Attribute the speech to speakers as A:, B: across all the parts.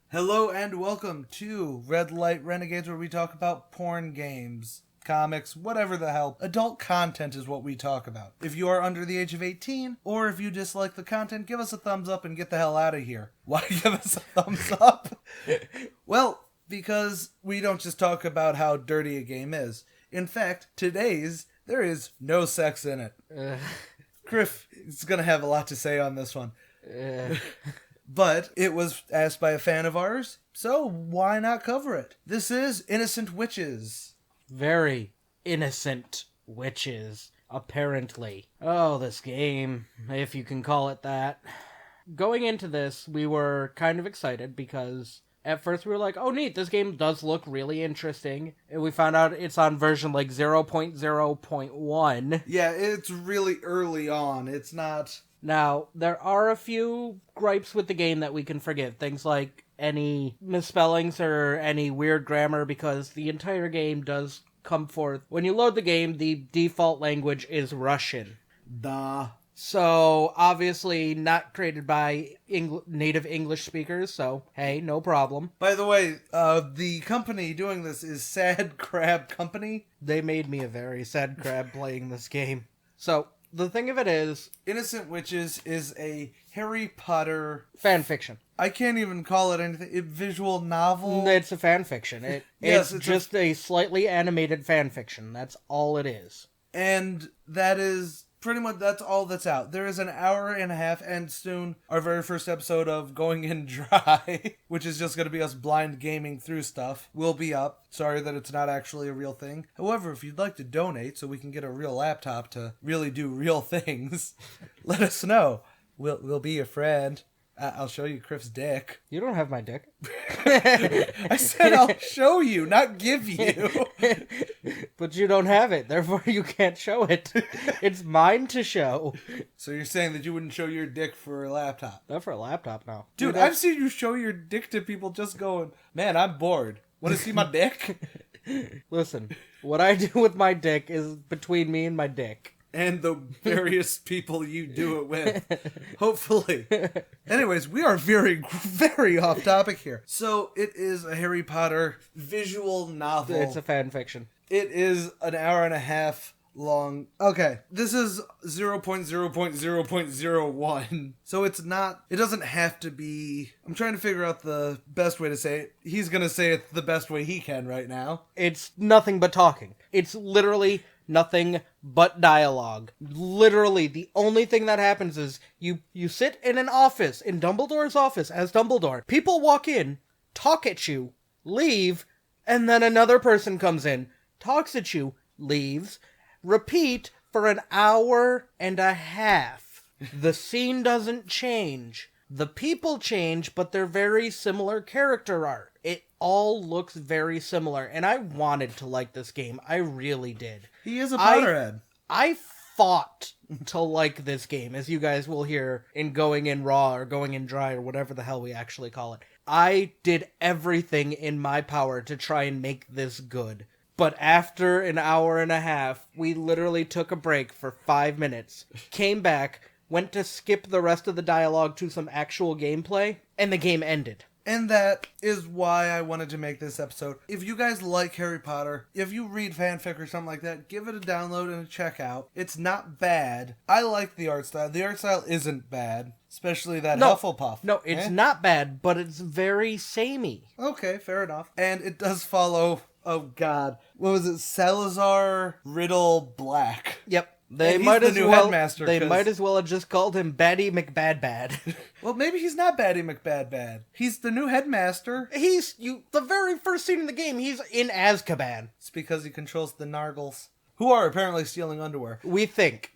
A: Hello and welcome to Redlight Renegades, where we talk about porn games, comics, whatever the hell. Adult content is what we talk about. If you are under the age of 18, or if you dislike the content, give us a thumbs up and get the hell out of here. Why give us a thumbs up? Well, because we don't just talk about how dirty a game is. In fact, there is no sex in it. Krif is going to have a lot to say on this one. But it was asked by a fan of ours, so why not cover it? This is Innocent Witches.
B: Very innocent witches, apparently. Oh, this game, if you can call it that. Going into this, we were kind of excited because at first we were like, oh neat, this game does look really interesting. And we found out it's on version like 0.0.1.
A: Yeah, it's really early on. It's not...
B: Now, there are a few gripes with the game that we can forgive. Things like any misspellings or any weird grammar, because the entire game does come forth. When you load the game, the default language is Russian.
A: Duh.
B: So, obviously not created by native English speakers, so, hey, no problem.
A: By the way, the company doing this is Sad Crab Company.
B: They made me a very sad crab playing this game. So, the thing of it is...
A: Innocent Witches is a Harry Potter...
B: fan fiction.
A: I can't even call it anything. A visual novel?
B: It's a fan fiction. It's just a slightly animated fan fiction. That's all it is.
A: And that is... pretty much that's all that's out. There is an hour and a half, and soon our very first episode of Going In Dry, which is just going to be us blind gaming through stuff, will be up. Sorry that it's not actually a real thing. However, if you'd like to donate so we can get a real laptop to really do real things, let us know. We'll be your friend. I'll show you Krif's dick.
B: You don't have my dick.
A: I said I'll show you, not give you.
B: But you don't have it, therefore you can't show it. It's mine to show.
A: So you're saying that you wouldn't show your dick for a laptop?
B: Not for a laptop, no.
A: Dude, I've seen you show your dick to people just going, man, I'm bored. Want to see my dick?
B: Listen, what I do with my dick is between me and my dick.
A: And the various people you do it with. Hopefully. Anyways, we are very, very off topic here. So, it is a Harry Potter visual novel.
B: It's a fan fiction.
A: It is an hour and a half long. Okay, this is 0.0.0.01. So it's not, it doesn't have to be, I'm trying to figure out the best way to say it. He's gonna say it the best way he can right now.
B: It's nothing but talking. It's literally nothing but dialogue. Literally, the only thing that happens is you sit in an office, in Dumbledore's office as Dumbledore. People walk in, talk at you, leave, and then another person comes in, talks at you, leaves, repeat for an hour and a half. The scene doesn't change. The people change, but they're very similar character art. It all looks very similar, and I wanted to like this game. I really did.
A: He is a Potterhead.
B: I fought to like this game, as you guys will hear in Going In Raw or Going In Dry or whatever the hell we actually call it. I did everything in my power to try and make this good. But after an hour and a half, we literally took a break for 5 minutes, came back, went to skip the rest of the dialogue to some actual gameplay, and the game ended.
A: And that is why I wanted to make this episode. If you guys like Harry Potter, if you read fanfic or something like that, give it a download and a check out. It's not bad. I like the art style. The art style isn't bad, especially that Hufflepuff.
B: No, it's not bad, but it's very samey.
A: Okay, fair enough. And it does follow, oh god, what was it, Salazar Riddle Black.
B: Yep.
A: They might as well
B: have just called him Batty McBadbad.
A: Well, maybe he's not Batty McBadbad. He's the new headmaster.
B: The very first scene in the game, he's in Azkaban.
A: It's because he controls the Nargles, who are apparently stealing underwear.
B: We think.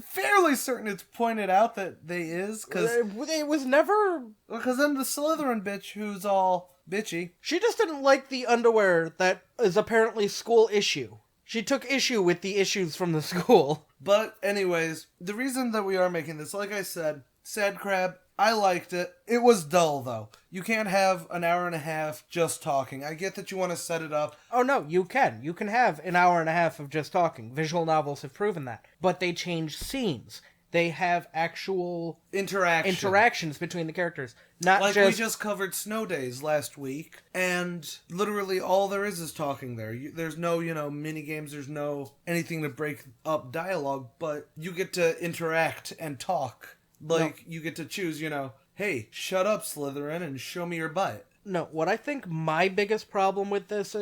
A: Fairly certain it's pointed out that they is, because
B: it was never...
A: Because then the Slytherin bitch, who's all bitchy.
B: She just didn't like the underwear that is apparently school issue. She took issue with the issues from the school.
A: But anyways, the reason that we are making this, like I said, Sad Crab, I liked it. It was dull, though. You can't have an hour and a half just talking. I get that you want to set it up.
B: Oh, no, you can. You can have an hour and a half of just talking. Visual novels have proven that. But they change scenes. they have actual
A: interactions
B: between the characters. Not
A: like
B: just...
A: we just covered Snow Days last week, and literally all there is talking there. There's no, mini games, there's no anything to break up dialogue, but you get to interact and talk. Like, you get to choose, hey, shut up, Slytherin, and show me your butt.
B: No, what I think my biggest problem with this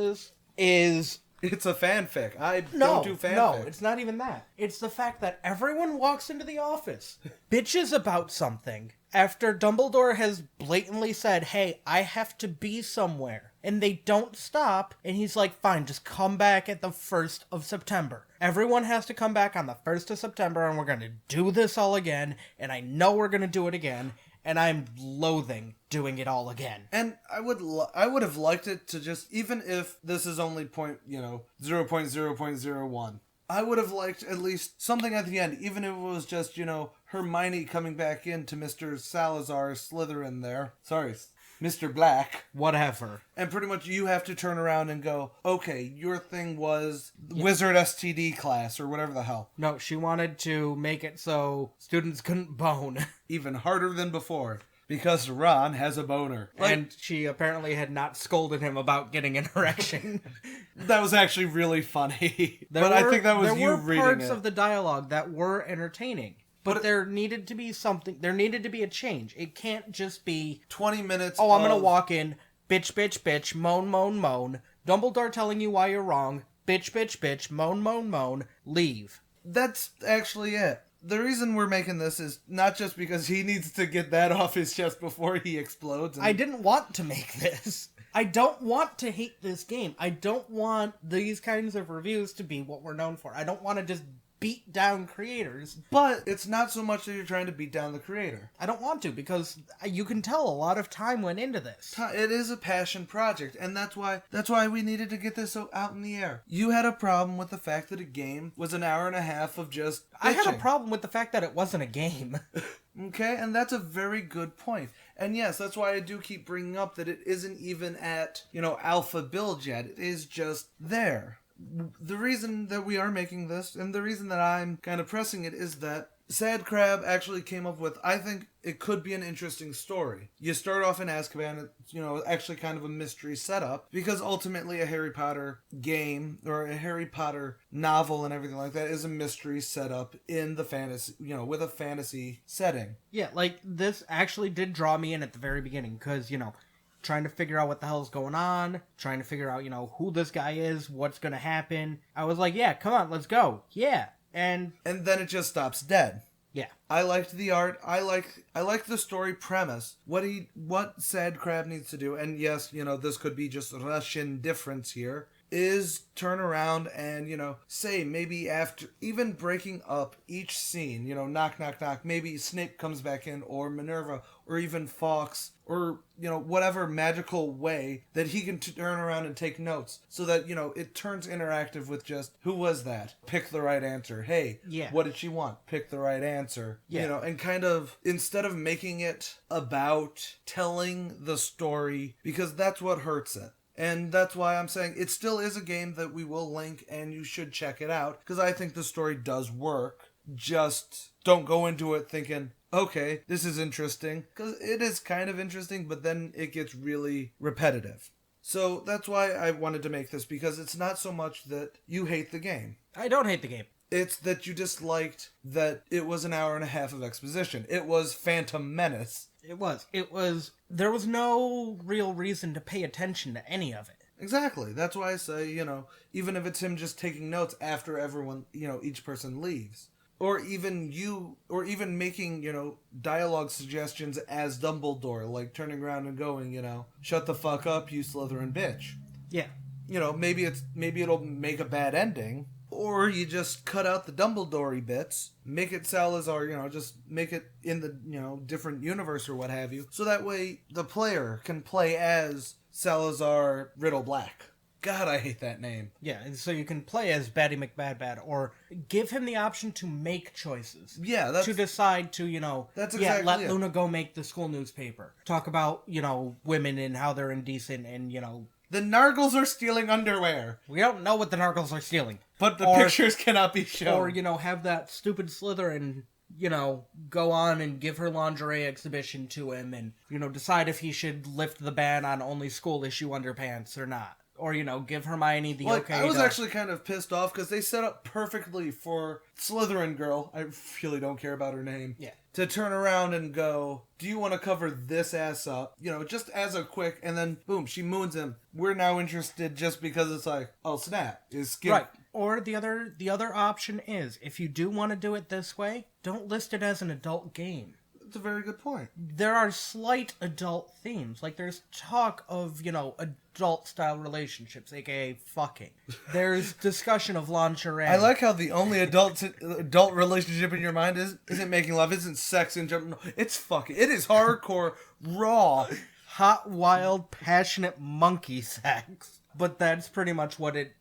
B: is...
A: It's a fanfic. Don't do fanfic.
B: No, it's not even that. It's the fact that everyone walks into the office, bitches about something, after Dumbledore has blatantly said, hey, I have to be somewhere. And they don't stop, and he's like, fine, just come back at the 1st of September. Everyone has to come back on the 1st of September, and we're going to do this all again, and I know we're going to do it again. And I'm loathing doing it all again.
A: And I would have liked it to just, even if this is only 0.0.01, I would have liked at least something at the end, even if it was just, Hermione coming back into Mr. Salazar Slytherin there. Sorry, Mr. Black.
B: Whatever.
A: And pretty much you have to turn around and go, okay, your thing was Wizard STD class or whatever the hell.
B: No, she wanted to make it so students couldn't bone.
A: Even harder than before. Because Ron has a boner.
B: And she apparently had not scolded him about getting an erection.
A: That was actually really funny. I think that was you reading it.
B: There were parts of the dialogue that were entertaining. But there needed to be something. There needed to be a change. It can't just be
A: 20 minutes.
B: Oh, I'm going to walk in. Bitch, bitch, bitch. Moan, moan, moan. Dumbledore telling you why you're wrong. Bitch, bitch, bitch. Moan, moan, moan. Leave.
A: That's actually it. The reason we're making this is not just because he needs to get that off his chest before he explodes.
B: I didn't want to make this. I don't want to hate this game. I don't want these kinds of reviews to be what we're known for. I don't want to just beat down creators.
A: But it's not so much that you're trying to beat down the creator.
B: I don't want to, because you can tell a lot of time went into this.
A: It is a passion project, and that's why we needed to get this out in the air. You had a problem with the fact that a game was an hour and a half of just bitching.
B: I had a problem with the fact that it wasn't a game.
A: Okay, and that's a very good point. And yes, that's why I do keep bringing up that it isn't even at, alpha build yet. It is just there. The reason that we are making this, and the reason that I'm kind of pressing it, is that Sad Crab actually came up with, I think it could be an interesting story. You start off in Azkaban, it's, actually kind of a mystery setup, because ultimately a Harry Potter game, or a Harry Potter novel and everything like that, is a mystery setup in the fantasy, with a fantasy setting.
B: Yeah, like, this actually did draw me in at the very beginning, because, trying to figure out what the hell's going on, trying to figure out, who this guy is, what's gonna happen. I was like, yeah, come on, let's go. Yeah. And
A: then it just stops dead.
B: Yeah.
A: I liked the art. I like the story premise. What Sad Crab needs to do, and yes, this could be just Russian difference here, is turn around and, say maybe after even breaking up each scene, knock, knock, knock, maybe Snape comes back in, or Minerva, or even Fawkes, or, whatever magical way that he can turn around and take notes, so that, it turns interactive with just, who was that? Pick the right answer. Hey,
B: yeah.
A: What did she want? Pick the right answer.
B: Yeah.
A: And kind of, instead of making it about telling the story, because that's what hurts it. And that's why I'm saying it still is a game that we will link and you should check it out, because I think the story does work. Just don't go into it thinking, okay, this is interesting, because it is kind of interesting, but then it gets really repetitive. So that's why I wanted to make this, because it's not so much that you hate the game.
B: I don't hate the game.
A: It's that you disliked that it was an hour and a half of exposition. It was Phantom Menace.
B: It was. There was no real reason to pay attention to any of it.
A: Exactly. That's why I say, even if it's him just taking notes after everyone, each person leaves. Or even making, dialogue suggestions as Dumbledore, like turning around and going, shut the fuck up, you Slytherin bitch.
B: Yeah.
A: Maybe it'll make a bad ending. Or you just cut out the Dumbledore bits, make it Salazar, just make it in the, different universe or what have you. So that way the player can play as Salazar Riddle Black. God, I hate that name.
B: Yeah, and so you can play as Batty McBadbad, or give him the option to make choices.
A: Yeah, that's...
B: To decide to,
A: That's exactly
B: let
A: it.
B: Luna go make the school newspaper. Talk about, women and how they're indecent and,
A: The Nargles are stealing underwear.
B: We don't know what the Nargles are stealing.
A: But the pictures cannot be shown.
B: Or, have that stupid Slytherin go on and give her lingerie exhibition to him and, decide if he should lift the ban on only school issue underpants or not. Or, give Hermione the okay
A: I was actually kind of pissed off because they set up perfectly for Slytherin girl, I really don't care about her name, to turn around and go, do you want to cover this ass up? Just as a quick, and then, boom, she moons him. We're now interested just because it's like, oh, snap. Is Skip...
B: Right. Or the other option is, if you do want to do it this way, don't list it as an adult game.
A: That's a very good point.
B: There are slight adult themes. Like, there's talk of, adult-style relationships, aka fucking. There's discussion of lingerie.
A: I like how the only adult relationship in your mind isn't making love, isn't sex and jumping. No, it's fucking. It is hardcore, raw.
B: Hot, wild, passionate monkey sex. But that's pretty much what it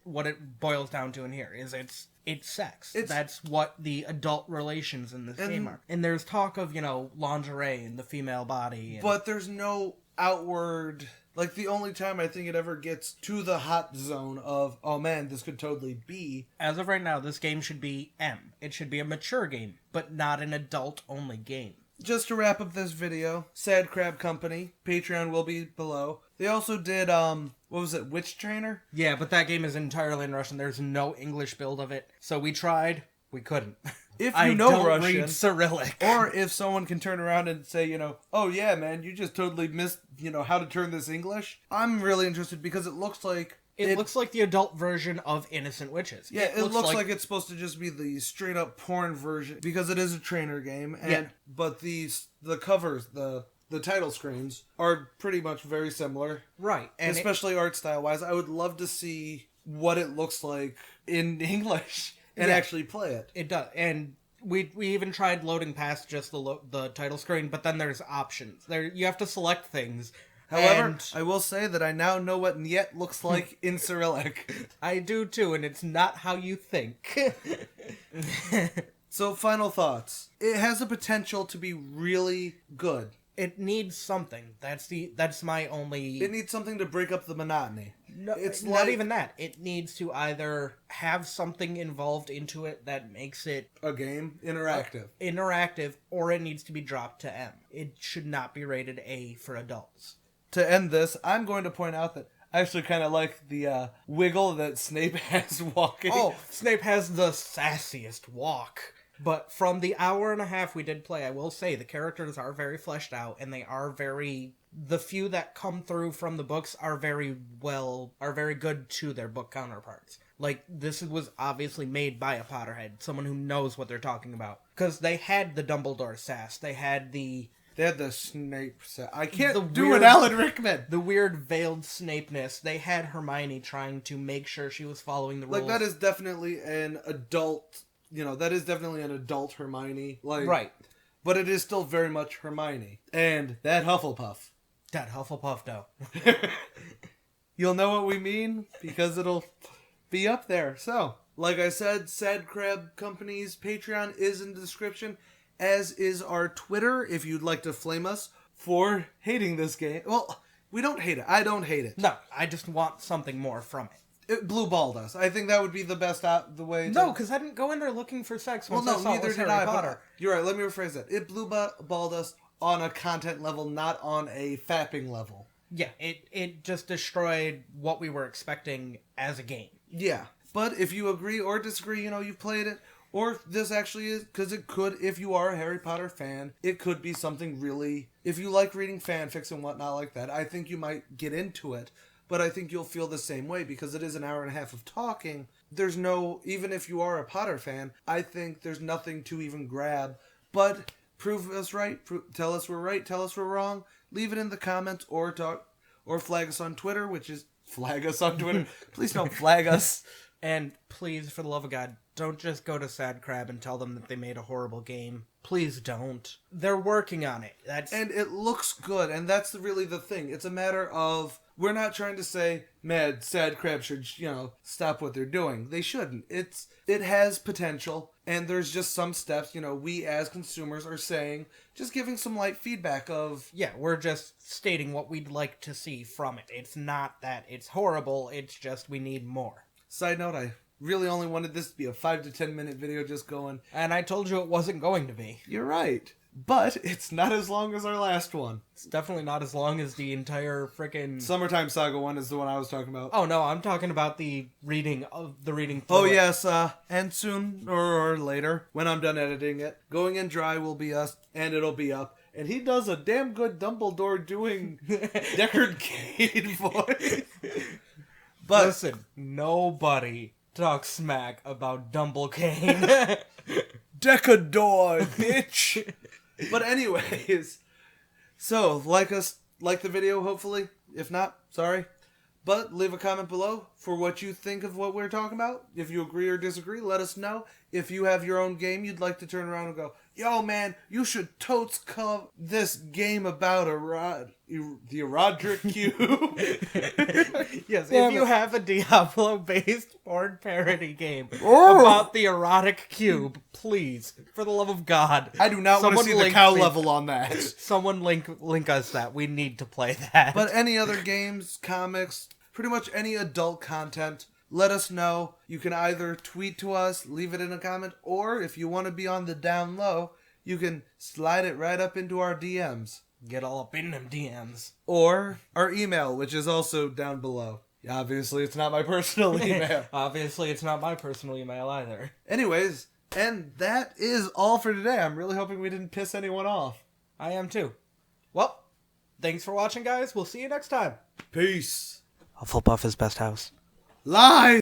B: boils down to in here, is it's sex. That's what the adult relations in this game are. And there's talk of, lingerie and the female body.
A: But there's no outward... Like, the only time I think it ever gets to the hot zone of, oh man, this could totally be...
B: As of right now, this game should be M. It should be a mature game, but not an adult-only game.
A: Just to wrap up this video, Sad Crab Company, Patreon will be below. They also did, what was it, Witch Trainer?
B: Yeah, but that game is entirely in Russian. There's no English build of it. So we tried, we couldn't.
A: If you know
B: Russian,
A: Russian,
B: read Cyrillic.
A: Or if someone can turn around and say, oh yeah, man, you just totally missed, how to turn this English. I'm really interested because it looks like...
B: It looks like the adult version of Innocent Witches.
A: Yeah, it looks like it's supposed to just be the straight up porn version because it is a trainer game. But the covers, the title screens are pretty much very similar.
B: Right.
A: And especially art style wise. I would love to see what it looks like in English and actually play it.
B: It does. And we even tried loading past just the title screen, but then there's options. You have to select things.
A: However, I will say that I now know what Niet looks like in Cyrillic.
B: I do too, and it's not how you think.
A: So, final thoughts. It has the potential to be really good.
B: It needs something. That's my only...
A: It needs something to break up the monotony.
B: No, it's not even that. It needs to either have something involved into it that makes it...
A: A game? Interactive.
B: Or it needs to be dropped to M. It should not be rated A for adults.
A: To end this, I'm going to point out that I actually kind of like the wiggle that Snape has walking.
B: Oh, Snape has the sassiest walk. But from the hour and a half we did play, I will say the characters are very fleshed out, and they are very... The few that come through from the books are very good to their book counterparts. Like, this was obviously made by a Potterhead, someone who knows what they're talking about. Because they had the Dumbledore sass, they had the
A: Snape sass. I can't do an Alan Rickman!
B: The weird veiled Snapeness. They had Hermione trying to make sure she was following the rules.
A: Like, that is definitely an adult... that is definitely an adult Hermione.
B: Right.
A: But it is still very much Hermione. And that Hufflepuff.
B: That Hufflepuff, though.
A: You'll know what we mean, because it'll be up there. So, like I said, Sad Crab Company's Patreon is in the description, as is our Twitter, if you'd like to flame us for hating this game. Well, we don't hate it. I don't hate it.
B: No, I just want something more from it.
A: It blue balled us. I think that would be the best the way to...
B: No, because I didn't go in there looking for sex once I saw it was Harry Potter.
A: You're right, let me rephrase that. It blue balled us on a content level, not on a fapping level.
B: Yeah, it just destroyed what we were expecting as a game.
A: Yeah, but if you agree or disagree, you've played it, or if this actually is... Because it could, if you are a Harry Potter fan, it could be something really... If you like reading fanfics and whatnot like that, I think you might get into it. But I think you'll feel the same way because it is an hour and a half of talking. There's no, even if you are a Potter fan, I think there's nothing to even grab. But prove us right, tell us we're right, tell us we're wrong. Leave it in the comments or flag us on Twitter, which is flag us on Twitter. Please don't flag us.
B: And please, for the love of God, don't just go to Sad Crab and tell them that they made a horrible game. Please don't. They're working on it.
A: And it looks good, and that's really the thing. It's a matter of... We're not trying to say, Sad Crab should, stop what they're doing. They shouldn't. It has potential, and there's just some steps, we as consumers are saying, just giving some light feedback of...
B: Yeah, we're just stating what we'd like to see from it. It's not that it's horrible, it's just we need more.
A: Side note, I really only wanted this to be a 5 to 10 minute video just going,
B: And I told you it wasn't going to be.
A: you're right. But it's not as long as our last one.
B: It's definitely not as long as the entire frickin'
A: Summertime Saga one is the one I was talking about.
B: Oh no, I'm talking about the reading through
A: Oh
B: it.
A: yes, and soon or later, when I'm done editing it, Going in Dry will be us, and it'll be up. And he does a damn good Dumbledore doing Deckard Cain voice. But
B: Listen, nobody talks smack about Dumblecane.
A: Decador, bitch. But anyways, so like the video, hopefully. If not, sorry. But leave a comment below for what you think of what we're talking about. If you agree or disagree, let us know. If you have your own game you'd like to turn around and go, yo man, you should totes cover this game about the Erodric Cube.
B: Yes,
A: Damn
B: if you
A: it.
B: have a Diablo-based porn parody game
A: Oh.
B: about the erotic cube, please, for the love of God,
A: I do not want to
B: someone
A: see the
B: link
A: cow
B: me-
A: level on that.
B: Someone link us that. We need to play that.
A: But any other games, comics, pretty much any adult content, let us know. You can either tweet to us, leave it in a comment, or if you want to be on the down low, you can slide it right up into our DMs.
B: Get all up in them DMs.
A: Or our email, which is also down below. Obviously, it's not my personal email.
B: Obviously, it's not my personal email either.
A: Anyways, and that is all for today. I'm really hoping we didn't piss anyone off.
B: I am too. Well, thanks for watching, guys. We'll see you next time.
A: Peace.
B: I'll flip off his best house.
A: Lies!